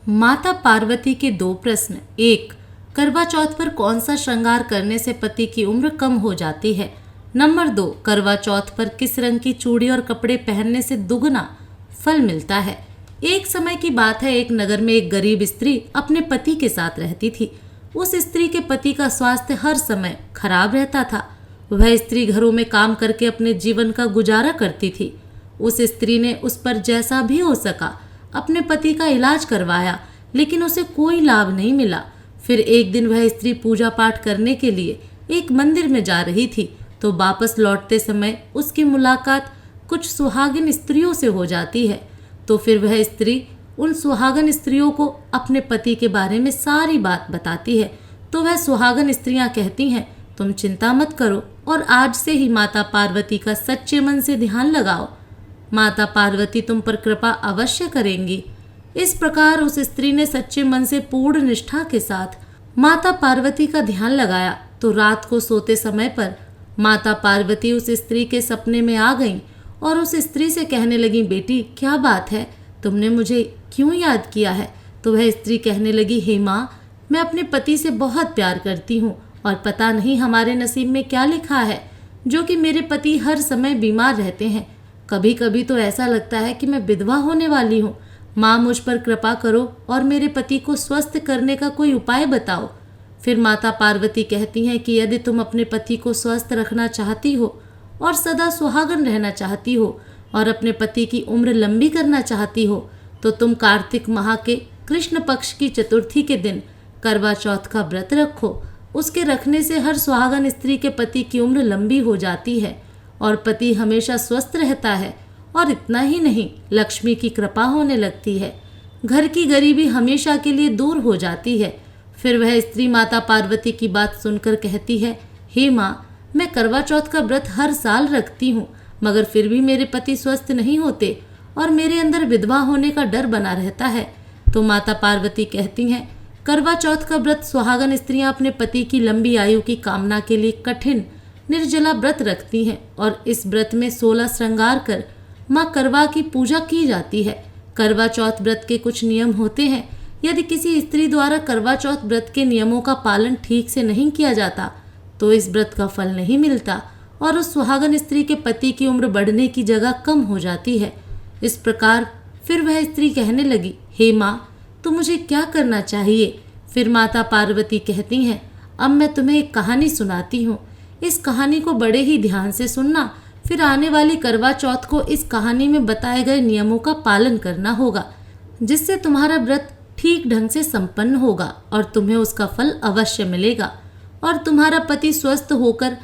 माता पार्वती के दो प्रश्न। एक, करवा चौथ पर कौन सा श्रृंगार करने से पति की उम्र कम हो जाती है। नंबर 2, करवा चौथ पर किस रंग की चूड़ी और कपड़े पहनने से दुगना फल मिलता है। एक समय की बात है, एक नगर में एक गरीब स्त्री अपने पति के साथ रहती थी। उस स्त्री के पति का स्वास्थ्य हर समय खराब रहता था। वह स्त्री घरों में काम करके अपने जीवन का गुजारा करती थी। उस स्त्री ने उस पर जैसा भी हो सका अपने पति का इलाज करवाया, लेकिन उसे कोई लाभ नहीं मिला। फिर एक दिन वह स्त्री पूजा पाठ करने के लिए एक मंदिर में जा रही थी, तो वापस लौटते समय उसकी मुलाकात कुछ सुहागिन स्त्रियों से हो जाती है। तो फिर वह स्त्री उन सुहागन स्त्रियों को अपने पति के बारे में सारी बात बताती है। तो वह सुहागन स्त्रियां कहती हैं, तुम चिंता मत करो और आज से ही माता पार्वती का सच्चे मन से ध्यान लगाओ, माता पार्वती तुम पर कृपा अवश्य करेंगी। इस प्रकार उस स्त्री ने सच्चे मन से पूर्ण निष्ठा के साथ माता पार्वती का ध्यान लगाया। तो रात को सोते समय पर माता पार्वती उस स्त्री के सपने में आ गईं और उस स्त्री से कहने लगी, बेटी क्या बात है, तुमने मुझे क्यों याद किया है। तो वह स्त्री कहने लगी, हे माँ, मैं अपने पति से बहुत प्यार करती हूँ और पता नहीं हमारे नसीब में क्या लिखा है, जो कि मेरे पति हर समय बीमार रहते हैं। कभी कभी तो ऐसा लगता है कि मैं विधवा होने वाली हूँ। माँ, मुझ पर कृपा करो और मेरे पति को स्वस्थ करने का कोई उपाय बताओ। फिर माता पार्वती कहती हैं कि यदि तुम अपने पति को स्वस्थ रखना चाहती हो और सदा सुहागन रहना चाहती हो और अपने पति की उम्र लंबी करना चाहती हो, तो तुम कार्तिक माह के कृष्ण पक्ष की चतुर्थी के दिन करवा चौथ का व्रत रखो। उसके रखने से हर सुहागन स्त्री के पति की उम्र लंबी हो जाती है और पति हमेशा स्वस्थ रहता है। और इतना ही नहीं, लक्ष्मी की कृपा होने लगती है, घर की गरीबी हमेशा के लिए दूर हो जाती है। फिर वह स्त्री माता पार्वती की बात सुनकर कहती है, हे माँ, मैं करवा चौथ का व्रत हर साल रखती हूँ, मगर फिर भी मेरे पति स्वस्थ नहीं होते और मेरे अंदर विधवा होने का डर बना रहता है। तो माता पार्वती कहती हैं, करवा चौथ का व्रत सुहागन स्त्रियां अपने पति की लंबी आयु की कामना के लिए कठिन निर्जला व्रत रखती हैं और इस व्रत में 16 श्रृंगार कर माँ करवा की पूजा की जाती है। करवा चौथ व्रत के कुछ नियम होते हैं। यदि किसी स्त्री द्वारा करवा चौथ व्रत के नियमों का पालन ठीक से नहीं किया जाता तो इस व्रत का फल नहीं मिलता और उस सुहागन स्त्री के पति की उम्र बढ़ने की जगह कम हो जाती है। इस प्रकार फिर वह स्त्री कहने लगी, हे माँ, तो मुझे क्या करना चाहिए। फिर माता पार्वती कहती हैं, अब मैं तुम्हें एक कहानी सुनाती हूँ। इस कहानी को बड़े ही ध्यान से सुनना। फिर आने वाली करवा चौथ को इस कहानी में बताए गए नियमों का पालन करना होगा, जिससे तुम्हारा व्रत ठीक ढंग से संपन्न होगा और तुम्हें उसका फल अवश्य मिलेगा और तुम्हारा पति स्वस्थ होकर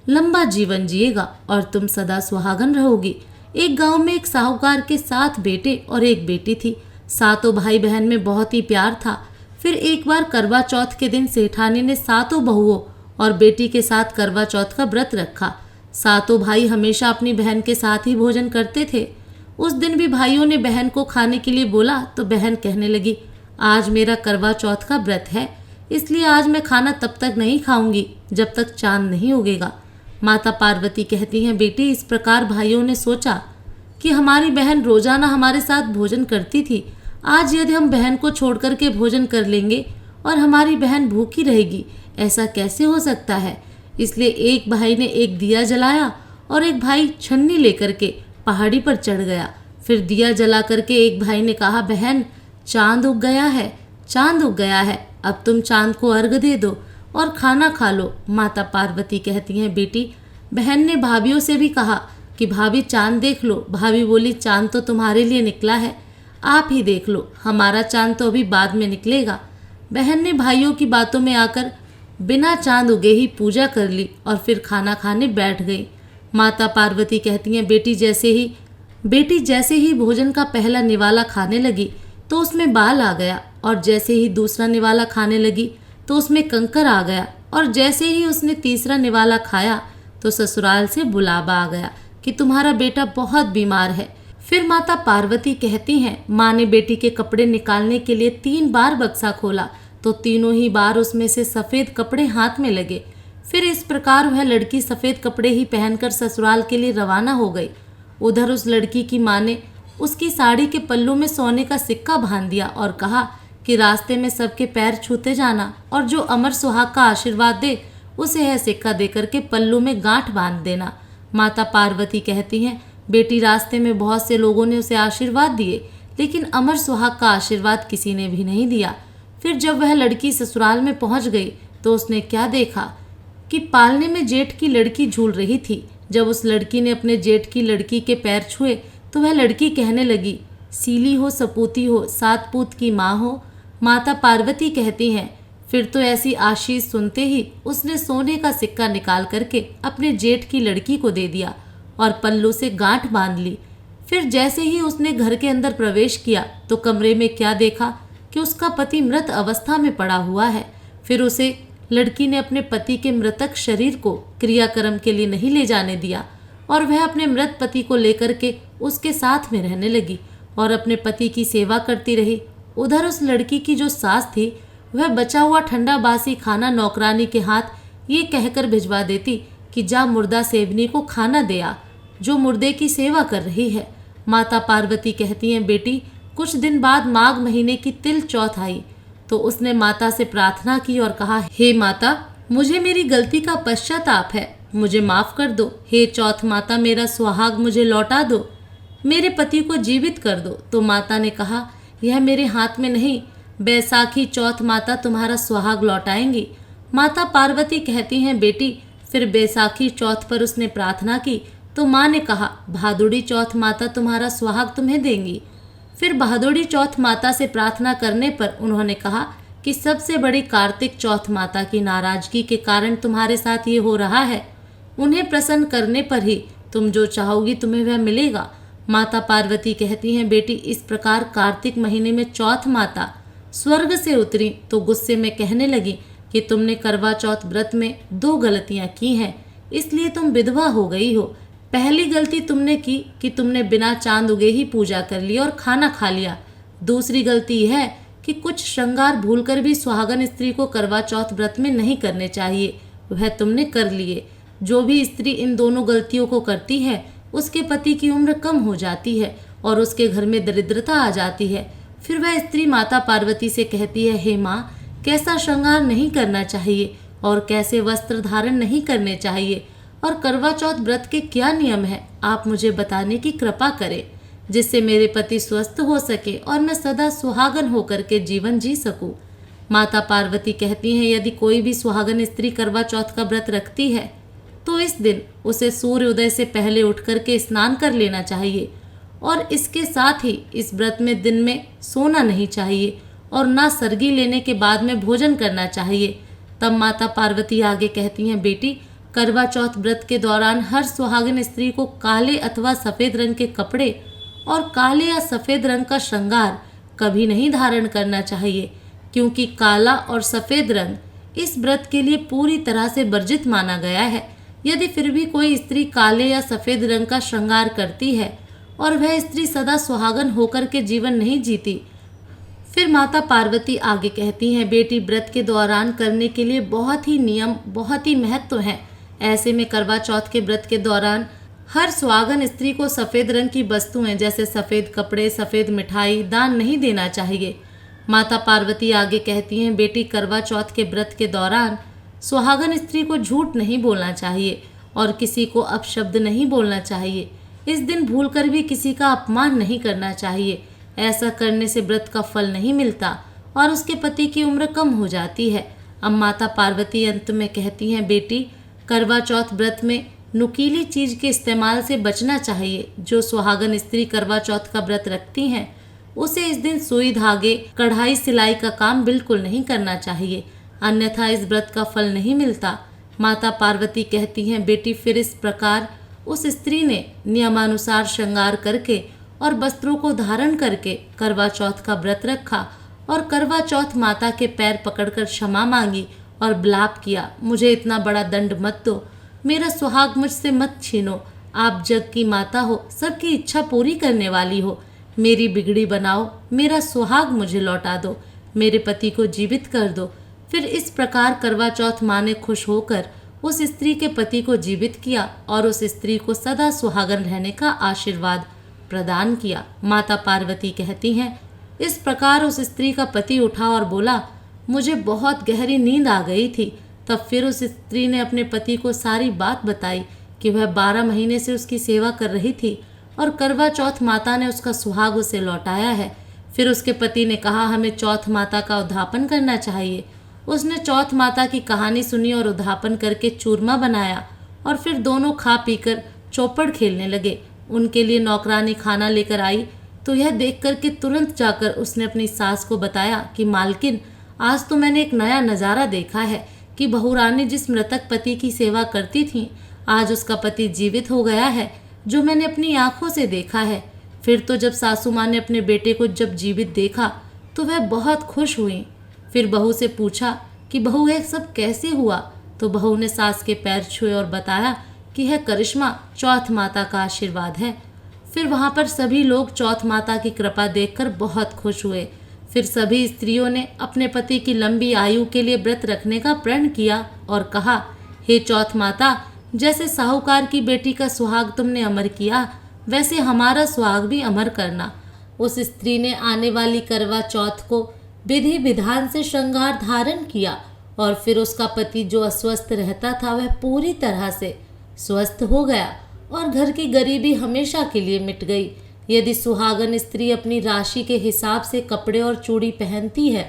लंबा जीवन जिएगा और तुम सदा सुहागन रहोगी। एक गांव में एक साहूकार के 7 बेटे और एक बेटी थी। सातों भाई बहन में बहुत ही प्यार था। फिर एक बार करवा चौथ के दिन सेठानी ने 7 बहुओं और बेटी के साथ करवा चौथ का व्रत रखा। सातों भाई हमेशा अपनी बहन के साथ ही भोजन करते थे। उस दिन भी भाइयों ने बहन को खाने के लिए बोला तो बहन कहने लगी, आज मेरा करवा चौथ का व्रत है, इसलिए आज मैं खाना तब तक नहीं खाऊंगी जब तक चांद नहीं उगेगा। माता पार्वती कहती हैं, बेटी, इस प्रकार भाइयों ने सोचा कि हमारी बहन रोजाना हमारे साथ भोजन करती थी, आज यदि हम बहन को छोड़ कर के भोजन कर लेंगे और हमारी बहन भूखी रहेगी, ऐसा कैसे हो सकता है। इसलिए एक भाई ने एक दिया जलाया और एक भाई छन्नी लेकर के पहाड़ी पर चढ़ गया। फिर दिया जला करके एक भाई ने कहा, बहन, चांद उग गया है, चांद उग गया है, अब तुम चांद को अर्घ दे दो और खाना खा लो। माता पार्वती कहती हैं, बेटी, बहन ने भाभियों से भी कहा कि भाभी चांद देख लो। भाभी बोली, चांद तो तुम्हारे लिए निकला है, आप ही देख लो, हमारा चांद तो अभी बाद में निकलेगा। बहन ने भाइयों की बातों में आकर बिना चांद उगे ही पूजा कर ली और फिर खाना खाने बैठ गई। माता पार्वती कहती हैं, बेटी जैसे ही भोजन का पहला निवाला खाने लगी तो उसमें बाल आ गया और जैसे ही दूसरा निवाला खाने लगी तो उसमें कंकर आ गया और जैसे ही उसने तीसरा निवाला खाया तो ससुराल से बुलावा आ गया कि तुम्हारा बेटा बहुत बीमार है। फिर माता पार्वती कहती हैं, माँ ने बेटी के कपड़े निकालने के लिए 3 बार बक्सा खोला तो तीनों ही बार उसमें से सफ़ेद कपड़े हाथ में लगे। फिर इस प्रकार वह लड़की सफ़ेद कपड़े ही पहनकर ससुराल के लिए रवाना हो गई। उधर उस लड़की की माँ ने उसकी साड़ी के पल्लू में सोने का सिक्का बांध दिया और कहा कि रास्ते में सबके पैर छूते जाना और जो अमर सुहाग का आशीर्वाद दे उसे यह सिक्का देकर के पल्लू में गांठ बांध देना। माता पार्वती कहती हैं, बेटी रास्ते में बहुत से लोगों ने उसे आशीर्वाद दिए, लेकिन अमर सुहाग का आशीर्वाद किसी ने भी नहीं दिया। फिर जब वह लड़की ससुराल में पहुंच गई तो उसने क्या देखा कि पालने में जेठ की लड़की झूल रही थी। जब उस लड़की ने अपने जेठ की लड़की के पैर छुए तो वह लड़की कहने लगी, सीली हो सपूती हो, सात पूत की माँ हो। माता पार्वती कहती हैं, फिर तो ऐसी आशीष सुनते ही उसने सोने का सिक्का निकाल करके अपने जेठ की लड़की को दे दिया और पल्लू से गांठ बांध ली। फिर जैसे ही उसने घर के अंदर प्रवेश किया तो कमरे में क्या देखा कि उसका पति मृत अवस्था में पड़ा हुआ है। फिर उसे लड़की ने अपने पति के मृतक शरीर को क्रियाक्रम के लिए नहीं ले जाने दिया और वह अपने मृत पति को लेकर के उसके साथ में रहने लगी और अपने पति की सेवा करती रही। उधर उस लड़की की जो सास थी वह बचा हुआ ठंडा बासी खाना नौकरानी के हाथ ये कहकर भिजवा देती कि जा मुर्दा सेवनी को खाना दे आ, जो मुर्दे की सेवा कर रही है। माता पार्वती कहती हैं, बेटी कुछ दिन बाद माघ महीने की तिल चौथ आई तो उसने माता से प्रार्थना की और कहा, हे माता, मुझे मेरी गलती का पश्चाताप है, मुझे माफ कर दो। हे चौथ माता, मेरा सुहाग मुझे लौटा दो, मेरे पति को जीवित कर दो। तो माता ने कहा, यह मेरे हाथ में नहीं, बैसाखी चौथ माता तुम्हारा सुहाग लौटाएंगी। माता पार्वती कहती हैं, बेटी फिर बैसाखी चौथ पर उसने प्रार्थना की तो माँ ने कहा, भादुड़ी चौथ माता तुम्हारा सुहाग तुम्हें देंगी। फिर भादुड़ी चौथ माता से प्रार्थना करने पर उन्होंने कहा कि सबसे बड़ी कार्तिक चौथ माता की नाराजगी के कारण तुम्हारे साथ ये हो रहा है, उन्हें प्रसन्न करने पर ही तुम जो चाहोगी तुम्हें वह मिलेगा। माता पार्वती कहती हैं, बेटी इस प्रकार कार्तिक महीने में चौथ माता स्वर्ग से उतरी तो गुस्से में कहने लगी कि तुमने करवा चौथ व्रत में 2 गलतियां की हैं, इसलिए तुम विधवा हो गई हो। पहली गलती तुमने की कि तुमने बिना चांद उगे ही पूजा कर ली और खाना खा लिया। दूसरी गलती यह है कि कुछ श्रृंगार भूलकर भी सुहागन स्त्री को करवा चौथ व्रत में नहीं करने चाहिए, वह तुमने कर लिए। जो भी स्त्री इन दोनों गलतियों को करती है उसके पति की उम्र कम हो जाती है और उसके घर में दरिद्रता आ जाती है। फिर वह स्त्री माता पार्वती से कहती है, हे माँ, कैसा श्रृंगार नहीं करना चाहिए और कैसे वस्त्र धारण नहीं करने चाहिए और करवा चौथ व्रत के क्या नियम है, आप मुझे बताने की कृपा करें, जिससे मेरे पति स्वस्थ हो सके और मैं सदा सुहागन होकर के जीवन जी सकूं। माता पार्वती कहती हैं, यदि कोई भी सुहागन स्त्री करवा चौथ का व्रत रखती है तो इस दिन उसे सूर्योदय से पहले उठ करके स्नान कर लेना चाहिए और इसके साथ ही इस व्रत में दिन में सोना नहीं चाहिए और ना सरगी लेने के बाद में भोजन करना चाहिए। तब माता पार्वती आगे कहती हैं, बेटी करवा चौथ व्रत के दौरान हर सुहागिन स्त्री को काले अथवा सफ़ेद रंग के कपड़े और काले या सफ़ेद रंग का श्रृंगार कभी नहीं धारण करना चाहिए, क्योंकि काला और सफ़ेद रंग इस व्रत के लिए पूरी तरह से वर्जित माना गया है। यदि फिर भी कोई स्त्री काले या सफ़ेद रंग का श्रृंगार करती है और वह स्त्री सदा सुहागन होकर के जीवन नहीं जीती। फिर माता पार्वती आगे कहती हैं, बेटी व्रत के दौरान करने के लिए बहुत ही नियम, बहुत ही महत्व हैं। ऐसे में करवा चौथ के व्रत के दौरान हर सुहागन स्त्री को सफ़ेद रंग की वस्तुएं जैसे सफ़ेद कपड़े, सफ़ेद मिठाई दान नहीं देना चाहिए। माता पार्वती आगे कहती हैं, बेटी करवा चौथ के व्रत के दौरान सुहागन स्त्री को झूठ नहीं बोलना चाहिए और किसी को अपशब्द नहीं बोलना चाहिए। इस दिन भूलकर भी किसी का अपमान नहीं करना चाहिए। ऐसा करने से व्रत का फल नहीं मिलता और उसके पति की उम्र कम हो जाती है। अब माता पार्वती अंत में कहती हैं, बेटी करवा चौथ व्रत में नुकीली चीज़ के इस्तेमाल से बचना चाहिए। जो सुहागन स्त्री करवा चौथ का व्रत रखती हैं उसे इस दिन सुई धागे, कढ़ाई सिलाई का काम बिल्कुल नहीं करना चाहिए, अन्यथा इस व्रत का फल नहीं मिलता। माता पार्वती कहती हैं, बेटी फिर इस प्रकार उस स्त्री ने नियमानुसार श्रृंगार करके और वस्त्रों को धारण करके करवा चौथ का व्रत रखा और करवा चौथ माता के पैर पकड़कर क्षमा मांगी और विलाप किया, मुझे इतना बड़ा दंड मत दो, मेरा सुहाग मुझसे मत छीनो, आप जग की माता हो, सबकी इच्छा पूरी करने वाली हो, मेरी बिगड़ी बनाओ, मेरा सुहाग मुझे लौटा दो, मेरे पति को जीवित कर दो। फिर इस प्रकार करवा चौथ माँ ने खुश होकर उस स्त्री के पति को जीवित किया और उस स्त्री को सदा सुहागन रहने का आशीर्वाद प्रदान किया। माता पार्वती कहती हैं, इस प्रकार उस स्त्री का पति उठा और बोला, मुझे बहुत गहरी नींद आ गई थी। तब फिर उस स्त्री ने अपने पति को सारी बात बताई कि वह 12 महीने से उसकी सेवा कर रही थी और करवा चौथ माता ने उसका सुहाग उसे लौटाया है। फिर उसके पति ने कहा, हमें चौथ माता का उद्यापन करना चाहिए। उसने चौथ माता की कहानी सुनी और उद्यापन करके चूरमा बनाया और फिर दोनों खा पीकर चौपड़ खेलने लगे। उनके लिए नौकरानी खाना लेकर आई तो यह देख कर के तुरंत जाकर उसने अपनी सास को बताया कि मालकिन, आज तो मैंने एक नया नज़ारा देखा है कि बहुरानी जिस मृतक पति की सेवा करती थी, आज उसका पति जीवित हो गया है, जो मैंने अपनी आंखों से देखा है। फिर तो जब सासू माँ ने अपने बेटे को जब जीवित देखा तो वह बहुत खुश हुई। फिर बहू से पूछा कि बहू यह सब कैसे हुआ? तो बहू ने सास के पैर छुए और बताया कि यह करिश्मा चौथ माता का आशीर्वाद है। फिर वहाँ पर सभी लोग चौथ माता की कृपा देखकर बहुत खुश हुए। फिर सभी स्त्रियों ने अपने पति की लंबी आयु के लिए व्रत रखने का प्रण किया और कहा, हे चौथ माता, जैसे साहूकार की बेटी का सुहाग तुमने अमर किया, वैसे हमारा सुहाग भी अमर करना। उस स्त्री ने आने वाली करवा चौथ को विधि विधान से श्रृंगार धारण किया और फिर उसका पति जो अस्वस्थ रहता था वह पूरी तरह से स्वस्थ हो गया और घर की गरीबी हमेशा के लिए मिट गई। यदि सुहागन स्त्री अपनी राशि के हिसाब से कपड़े और चूड़ी पहनती है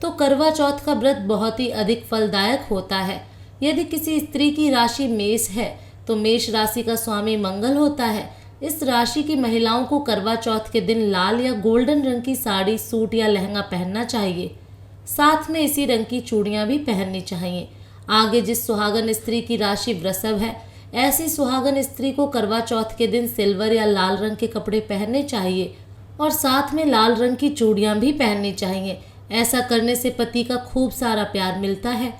तो करवा चौथ का व्रत बहुत ही अधिक फलदायक होता है। यदि किसी स्त्री की राशि मेष है तो मेष राशि का स्वामी मंगल होता है। इस राशि की महिलाओं को करवा चौथ के दिन लाल या गोल्डन रंग की साड़ी, सूट या लहंगा पहनना चाहिए। साथ में इसी रंग की चूड़ियां भी पहननी चाहिए। आगे जिस सुहागन स्त्री की राशि वृषभ है, ऐसी सुहागन स्त्री को करवा चौथ के दिन सिल्वर या लाल रंग के कपड़े पहनने चाहिए और साथ में लाल रंग की चूड़ियां भी पहननी चाहिए। ऐसा करने से पति का खूब सारा प्यार मिलता है।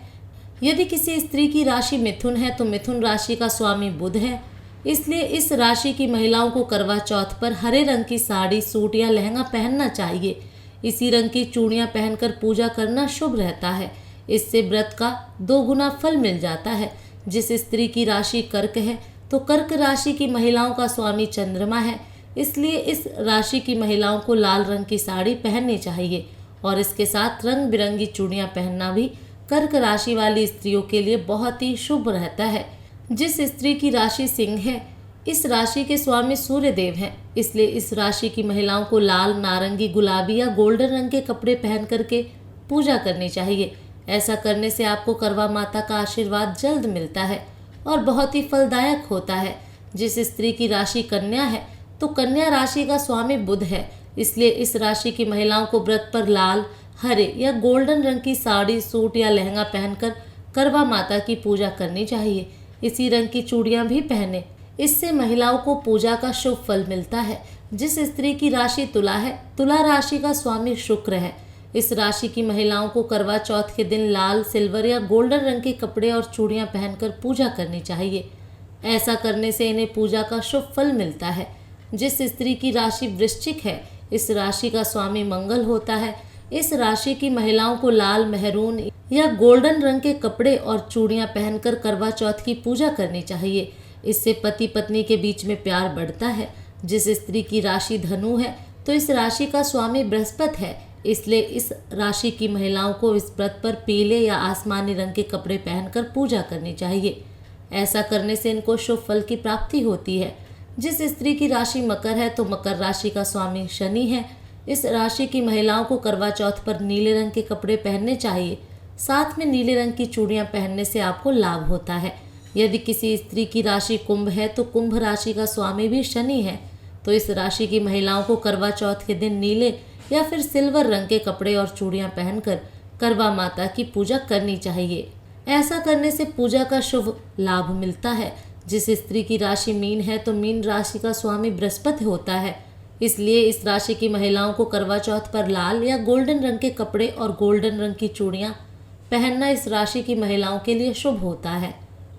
यदि किसी स्त्री की राशि मिथुन है तो मिथुन राशि का स्वामी बुध है, इसलिए इस राशि की महिलाओं को करवा चौथ पर हरे रंग की साड़ी, सूट या लहंगा पहनना चाहिए। इसी रंग की चूड़ियां पहनकर पूजा करना शुभ रहता है। इससे व्रत का 2 गुना फल मिल जाता है। जिस स्त्री की राशि कर्क है तो कर्क राशि की महिलाओं का स्वामी चंद्रमा है, इसलिए इस राशि की महिलाओं को लाल रंग की साड़ी पहननी चाहिए और इसके साथ रंग बिरंगी चूड़ियां पहनना भी कर्क राशि वाली स्त्रियों के लिए बहुत ही शुभ रहता है। जिस स्त्री की राशि सिंह है, इस राशि के स्वामी सूर्य देव हैं, इसलिए इस राशि की महिलाओं को लाल, नारंगी, गुलाबी या गोल्डन रंग के कपड़े पहन करके पूजा करनी चाहिए। ऐसा करने से आपको करवा माता का आशीर्वाद जल्द मिलता है और बहुत ही फलदायक होता है। जिस स्त्री की राशि कन्या है तो कन्या राशि का स्वामी बुध है, इसलिए इस राशि की महिलाओं को व्रत पर लाल, हरे या गोल्डन रंग की साड़ी, सूट या लहंगा पहनकर करवा माता की पूजा करनी चाहिए। इसी रंग की चूड़ियां भी पहने, इससे महिलाओं को पूजा का शुभ फल मिलता है। जिस स्त्री की राशि तुला है, तुला राशि का स्वामी शुक्र है, इस राशि की महिलाओं को करवा चौथ के दिन लाल, सिल्वर या गोल्डन रंग के कपड़े और चूड़ियां पहनकर पूजा करनी चाहिए। ऐसा करने से इन्हें पूजा का शुभ फल मिलता है। जिस स्त्री की राशि वृश्चिक है, इस राशि का स्वामी मंगल होता है, इस राशि की महिलाओं को लाल, मेहरून या गोल्डन रंग के कपड़े और चूड़ियां पहनकर करवा चौथ की पूजा करनी चाहिए। इससे पति पत्नी के बीच में प्यार बढ़ता है। जिस स्त्री की राशि धनु है तो इस राशि का स्वामी बृहस्पति है, इसलिए इस राशि की महिलाओं को इस व्रत पर पीले या आसमानी रंग के कपड़े पहनकर पूजा करनी चाहिए। ऐसा करने से इनको शुभ फल की प्राप्ति होती है। जिस स्त्री की राशि मकर है तो मकर राशि का स्वामी शनि है, इस राशि की महिलाओं को करवा चौथ पर नीले रंग के कपड़े पहनने चाहिए। साथ में नीले रंग की चूड़ियां पहनने से आपको लाभ होता है। यदि किसी स्त्री की राशि कुंभ है तो कुंभ राशि का स्वामी भी शनि है, तो इस राशि की महिलाओं को करवा चौथ के दिन नीले या फिर सिल्वर रंग के कपड़े और चूड़ियां पहनकर करवा माता की पूजा करनी चाहिए। ऐसा करने से पूजा का शुभ लाभ मिलता है। जिस स्त्री की राशि मीन है तो मीन राशि का स्वामी बृहस्पति होता है, इसलिए इस राशि की महिलाओं को करवा चौथ पर लाल या गोल्डन रंग के कपड़े और गोल्डन रंग की चूड़ियां पहनना इस राशि की महिलाओं के लिए शुभ होता है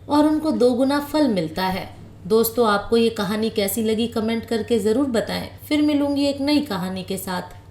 और उनको 2 गुना फल मिलता है। दोस्तों, आपको ये कहानी कैसी लगी कमेंट करके ज़रूर बताएं। फिर मिलूंगी एक नई कहानी के साथ।